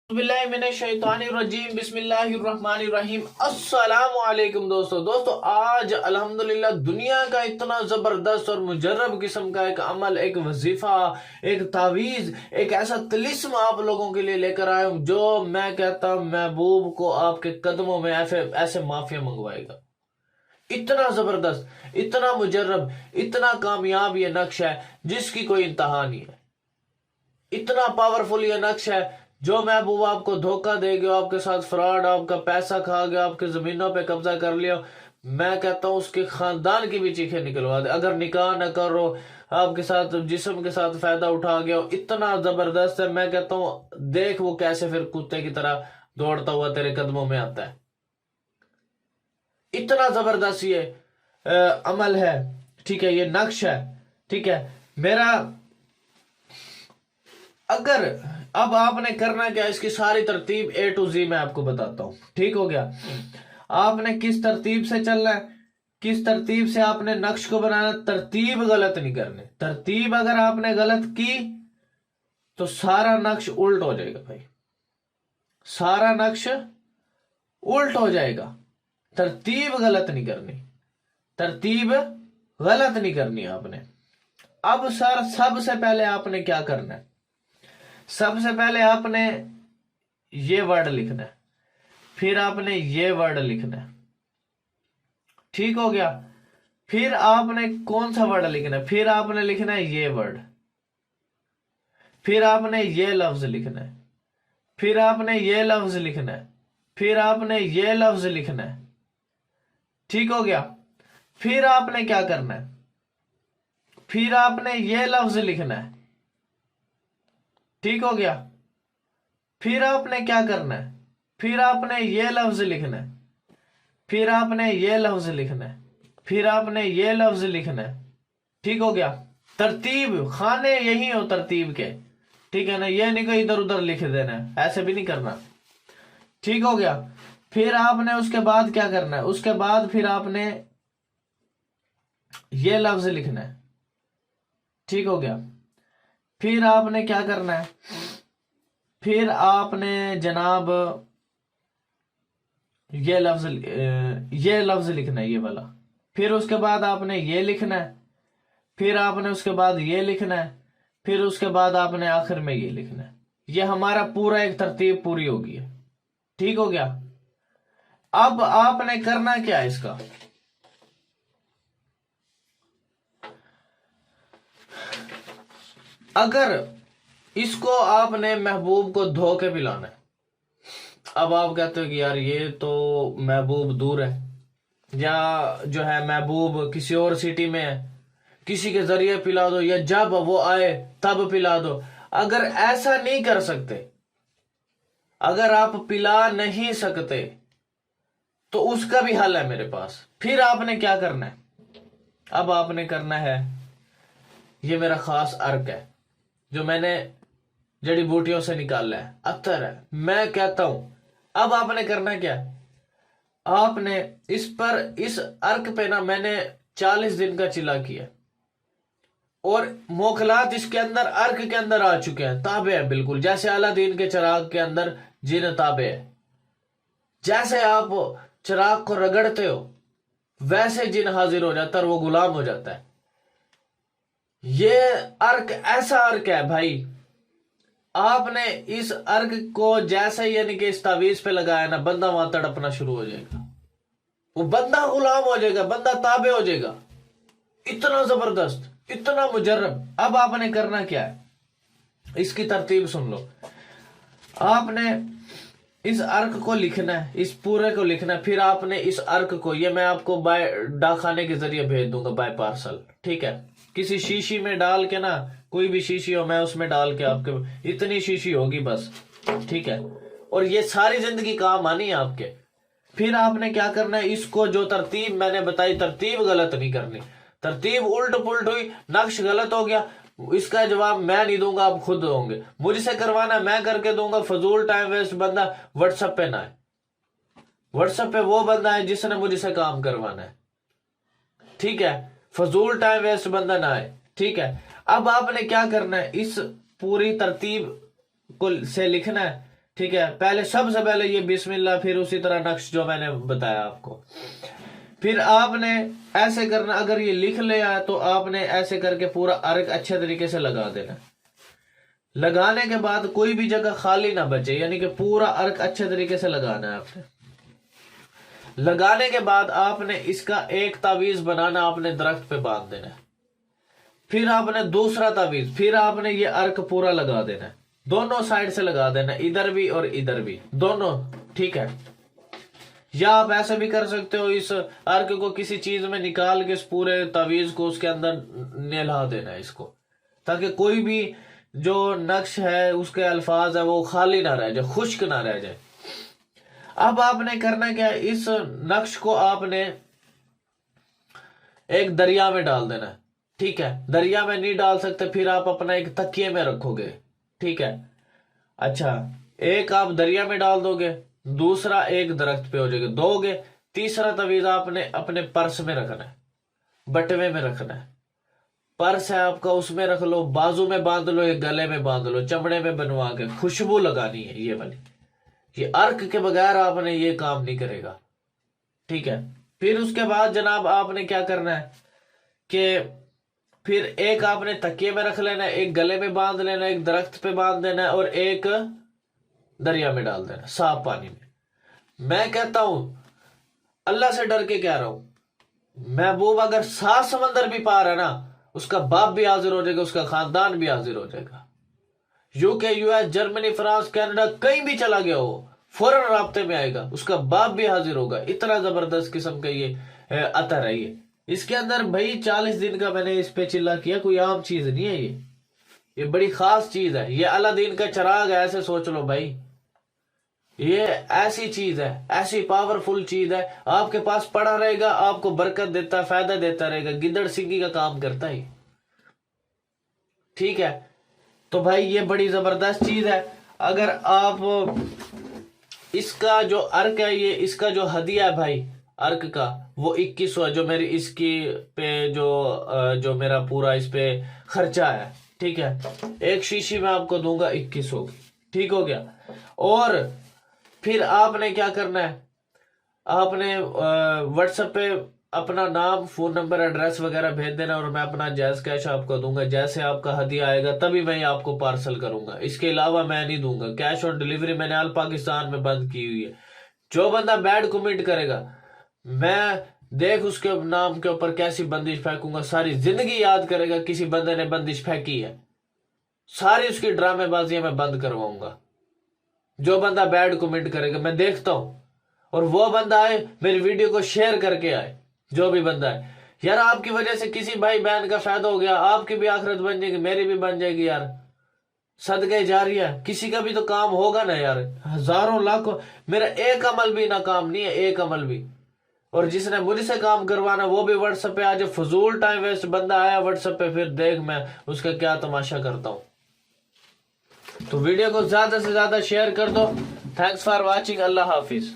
बिस्मिल्लाहिर्रहमानिर्रहीम बिस्मिल्लाहिर्रहमानिर्रहीम। अस्सलाम वालेकुम दोस्तों आज अल्हम्दुलिल्लाह दुनिया का इतना ज़बरदस्त और मुजर्रब किस्म का एक अमल, एक वजीफ़ा, एक तावीज़, एक ऐसा तिलिस्म आप लोगों के लिए लेकर आया हूँ जो मैं कहता हूँ महबूब को आपके कदमों में ऐसे माफिया मंगवाएगा। इतना ज़बरदस्त, इतना मुजर्रब, इतना कामयाब ये नक्श है जिसकी कोई इंतहा नहीं है। इतना पावरफुल ये नक्श है जो महबूब आपको धोखा दे गया, आपके साथ फ्रॉड, आपका पैसा खा गया, आपके जमीनों पे कब्जा कर लिया। मैं कहता हूँ उसके खानदान की भी चीखें निकलवा दे। अगर निकाह न करो, आपके साथ जिस्म के साथ फायदा उठा गया, इतना जबरदस्त है। मैं कहता हूँ देख वो कैसे फिर कुत्ते की तरह दौड़ता हुआ तेरे कदमों में आता है। इतना जबरदस्त ये अमल है, ठीक है, ये नक्श है, ठीक है मेरा। अगर अब आपने करना क्या, इसकी सारी तरतीब A to Z मैं आपको बताता हूं, ठीक हो गया। आपने किस तरतीब से चलना है, किस तरतीब से आपने नक्श को बनाना। तरतीब गलत नहीं करनी। तरतीब अगर आपने गलत की तो सारा नक्श उल्ट हो जाएगा भाई, सारा नक्श उल्ट हो जाएगा। तरतीब गलत नहीं करनी, तरतीब गलत नहीं करनी आपने। अब सर सबसे पहले आपने क्या करना है, सबसे पहले आपने ये वर्ड लिखना है, फिर आपने ये वर्ड लिखना है, ठीक हो गया। फिर आपने कौन सा वर्ड लिखना है, फिर आपने लिखना है ये वर्ड, फिर आपने ये लफ्ज लिखना है, फिर आपने ये लफ्ज लिखना है, फिर आपने ये लफ्ज लिखना है, ठीक हो गया। फिर आपने क्या करना है, फिर आपने ये लफ्ज लिखना है, ठीक हो गया। फिर आपने क्या करना है, फिर आपने ये लफ्ज लिखना है, फिर आपने ये लफ्ज लिखना है, फिर आपने ये लफ्ज लिखना है, ठीक हो गया। तरतीब खाने यही हो तरतीब के, ठीक है ना। ये नहीं कि इधर उधर लिख देना है, ऐसे भी नहीं करना, ठीक हो गया। फिर आपने उसके बाद क्या करना है, उसके बाद फिर आपने ये लफ्ज लिखना है, ठीक हो गया। फिर आपने क्या करना है, फिर आपने जनाब ये लफ्ज लिखना है, ये वाला। फिर उसके बाद आपने ये लिखना है, फिर आपने उसके बाद ये लिखना है, फिर उसके बाद आपने आखिर में ये लिखना है। ये हमारा पूरा एक तरतीब पूरी होगी, ठीक हो गया। अब आपने करना क्या है इसका, अगर इसको आपने महबूब को धोके पिलाना है। अब आप कहते हो कि यार ये तो महबूब दूर है, या जो है महबूब किसी और सिटी में है, किसी के जरिए पिला दो, या जब वो आए तब पिला दो। अगर ऐसा नहीं कर सकते, अगर आप पिला नहीं सकते तो उसका भी हल है मेरे पास। फिर आपने क्या करना है, अब आपने करना है, ये मेरा खास अर्क है जो मैंने जड़ी बूटियों से निकाला है, अत्तर है। मैं कहता हूं अब आपने करना क्या, आपने इस अर्क पे ना मैंने 40 दिन का चिल्ला किया, और मोखलात इसके अंदर अर्क के अंदर आ चुके हैं, ताबे है बिल्कुल, जैसे अलादीन के चिराग के अंदर जिन ताबे है। जैसे आप चिराग को रगड़ते हो वैसे जिन हाजिर हो जाता है और वो गुलाम हो जाता है। ये अर्क ऐसा अर्क है भाई, आपने इस अर्क को जैसे यानी कि इस तावीज पे लगाया ना, बंदा वहां तड़पना शुरू हो जाएगा, वो बंदा गुलाम हो जाएगा, बंदा ताबे हो जाएगा। इतना जबरदस्त, इतना मुजर्रब। अब आपने करना क्या है, इसकी तरतीब सुन लो। आपने इस अर्क को लिखना है, इस पूरे को लिखना है। फिर आपने इस अर्क को, ये मैं आपको बाय डाकखाने के जरिए भेज दूंगा, बाय पार्सल, ठीक है। किसी शीशी में डाल के ना, कोई भी शीशी हो, मैं उसमें डाल के आपके, इतनी शीशी होगी बस, ठीक है, और ये सारी जिंदगी काम आनी है आपके। फिर आपने क्या करना है, इसको जो तरतीब मैंने बताई, तरतीब गलत नहीं करनी। तरतीब उल्ट पुल्ट हुई, नक्श गलत हो गया, इसका जवाब मैं नहीं दूंगा, आप खुद दोगे। मुझसे करवाना मैं करके दूंगा। फजूल टाइम वेस्ट बंदा व्हाट्सएप पे ना है, व्हाट्सएप पे वो बंदा है जिसने मुझसे काम करवाना है, ठीक है। फजूल टाइम वेस्ट बंदा ना है, ठीक है। अब आपने क्या करना है, इस पूरी तरतीब को से लिखना है, ٹھیک ہے، پہلے سب سے پہلے یہ بسم اللہ، پھر اسی طرح نقش جو میں نے بتایا آپ کو. پھر آپ نے ایسے کرنا، اگر یہ لکھ لیا تو آپ نے ایسے کر کے پورا ارک اچھے طریقے سے لگا دینا. لگانے کے بعد کوئی بھی جگہ خالی نہ بچے، یعنی کہ پورا ارک اچھے طریقے سے لگانا ہے آپ نے. لگانے کے بعد آپ نے اس کا ایک تعویذ بنانا، آپ نے درخت پہ باندھ دینا ہے. پھر آپ نے دوسرا تعویذ، پھر آپ نے یہ ارک پورا لگا دینا ہے، دونوں سائڈ سے لگا دینا، ادھر بھی اور ادھر بھی، دونوں. ٹھیک ہے، یا آپ ایسا بھی کر سکتے ہو، اس ارک کو کسی چیز میں نکال کے اس پورے تعویذ کو اس کے اندر نہلا دینا ہے اس کو، تاکہ کوئی بھی جو نقش ہے اس کے الفاظ ہے وہ خالی نہ رہ جائے، خشک نہ رہ جائے. اب آپ نے کرنا کیا، اس نقش کو آپ نے ایک دریا میں ڈال دینا ہے. ٹھیک ہے، دریا میں نہیں ڈال سکتے، پھر آپ اپنا ایک تکیے میں رکھو گے. ٹھیک ہے، اچھا، ایک آپ دریا میں ڈال دو گے، دوسرا ایک درخت پہ ہو جائے گا، دو گے. تیسرا تعویذ آپ نے اپنے پرس میں رکھنا ہے، بٹوے میں رکھنا ہے. پرس ہے آپ کا، اس میں رکھ لو، بازو میں باندھ لو یا گلے میں باندھ لو، چمڑے میں بنوا کے. خوشبو لگانی ہے یہ والی، یہ ارک کے بغیر آپ نے یہ کام نہیں کرے گا. ٹھیک ہے، پھر اس کے بعد جناب آپ نے کیا کرنا ہے کہ پھر ایک آپ نے تکیے میں رکھ لینا ہے، ایک گلے میں باندھ لینا ہے، ایک درخت پہ باندھ دینا ہے، اور ایک دریا میں ڈال دینا، صاف پانی میں. میں کہتا ہوں، اللہ سے ڈر کے کہہ رہا ہوں، محبوب اگر 7 سمندر بھی پار ہے نا، اس کا باپ بھی حاضر ہو جائے گا، اس کا خاندان بھی حاضر ہو جائے گا. UK US Germany France Canada کہیں بھی چلا گیا ہو، فوراً رابطے میں آئے گا، اس کا باپ بھی حاضر ہوگا. اتنا زبردست قسم کا یہ عطر ہے. اس کے اندر بھائی 40 دن کا میں نے اس پہ چلا کیا، کوئی عام چیز نہیں ہے یہ بڑی خاص چیز ہے. یہ الادین کا چراغ ہے، ایسے سوچ لو بھائی. یہ ایسی چیز ہے، ایسی پاورفل چیز ہے، آپ کے پاس پڑا رہے گا، آپ کو برکت دیتا، فائدہ دیتا رہے گا، گدڑ سنگی کا کام کرتا ہے. ٹھیک ہے، تو بھائی یہ بڑی زبردست چیز ہے. اگر آپ اس کا جو ارک ہے، یہ اس کا جو ہدیہ ہے بھائی ارک کا، وہ 2100 ہے، جو میری اس کی پہ جو میرا پورا اس پہ خرچہ ہے. ٹھیک ہے، ایک شیشی میں آپ کو دوں گا 2100 کی. ٹھیک ہو گیا. اور پھر آپ نے کیا کرنا ہے، آپ نے واٹس ایپ پہ اپنا نام، فون نمبر، ایڈریس وغیرہ بھیج دینا، اور میں اپنا جائز کیش آپ کو دوں گا. جیسے آپ کا ہدیہ آئے گا تبھی میں آپ کو پارسل کروں گا، اس کے علاوہ میں نہیں دوں گا. کیش آن ڈیلیوری میں نے آل پاکستان میں بند کی ہوئی ہے. جو بندہ بیڈ کمنٹ کرے گا، میں دیکھ اس کے نام کے اوپر کیسی بندش پھینکوں گا، ساری زندگی یاد کرے گا کسی بندے نے بندش پھینکی ہے، ساری اس کی ڈرامے بازیاں میں بند کرواؤں گا. جو بندہ بیڈ کمنٹ کرے گا میں دیکھتا ہوں، اور وہ بندہ آئے میری ویڈیو کو شیئر کر کے آئے، جو بھی بندہ ہے. یار آپ کی وجہ سے کسی بھائی بہن کا فائدہ ہو گیا، آپ کی بھی آخرت بن جائے گی، میری بھی بن جائے گی. یار صدقہ جاریہ، کسی کا بھی تو کام ہوگا نا یار. ہزاروں لاکھوں، میرا ایک عمل بھی ناکام نہیں ہے، ایک عمل بھی. اور جس نے مجھ سے کام کروانا وہ بھی واٹس ایپ پہ آج فضول ٹائم ویسٹ بندہ آیا واٹس ایپ پہ، پھر دیکھ میں اس کا کیا تماشا کرتا ہوں. تو ویڈیو کو زیادہ سے زیادہ شیئر کر دو. Thanks for watching. اللہ حافظ.